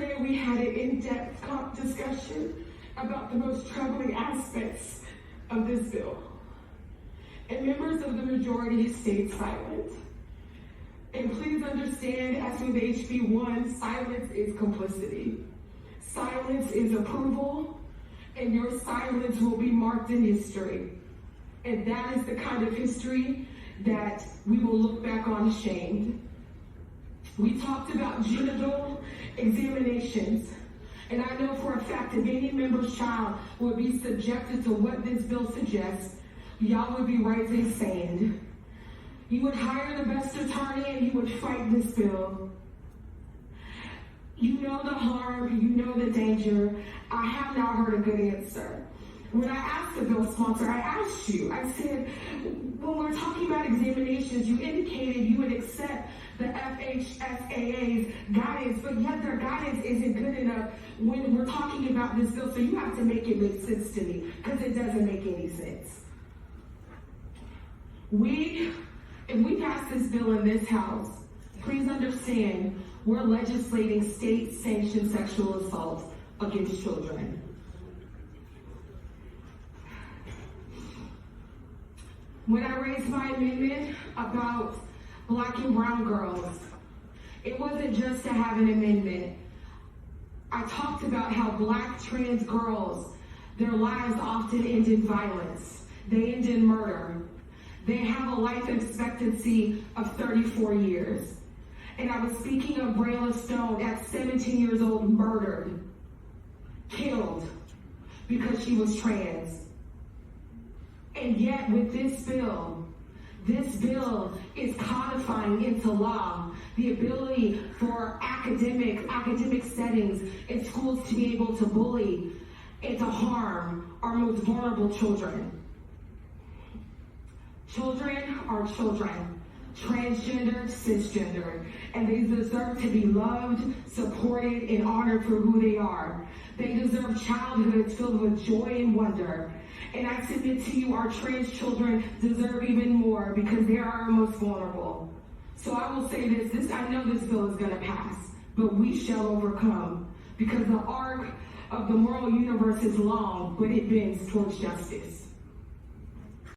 Yesterday we had an in-depth discussion about the most troubling aspects of this bill. And members of the majority stayed silent. And please understand, as with HB 1, silence is complicity. Silence is approval, and your silence will be marked in history. And that is the kind of history that we will look back on ashamed. We talked about genital examinations, and I know for a fact if any member's child would be subjected to what this bill suggests, y'all would be raising sand. You would hire the best attorney and you would fight this bill. You know the harm, you know the danger. I have not heard a good answer. When I asked the bill sponsor, I asked you, I said, when we're talking about examinations, you indicated you would accept the FHSAA's guidance, but yet their guidance isn't good enough when we're talking about this bill, so you have to make it make sense to me, because it doesn't make any sense. If we pass this bill in this house, please understand, we're legislating state-sanctioned sexual assault against children. When I raised my amendment about Black and brown girls, it wasn't just to have an amendment. I talked about how Black trans girls, their lives often end in violence. They end in murder. They have a life expectancy of 34 years. And I was speaking of Brayla Stone at 17 years old, murdered, killed, because she was trans. And yet with this bill is codifying into law the ability for academic settings in schools to be able to bully and to harm our most vulnerable children. Children are children, transgender, cisgender, and they deserve to be loved, supported, and honored for who they are. They deserve childhoods filled with joy and wonder. And I submit to you, our trans children deserve even more because they are our most vulnerable. So I will say this, I know this bill is going to pass, but we shall overcome because the arc of the moral universe is long, but it bends towards justice.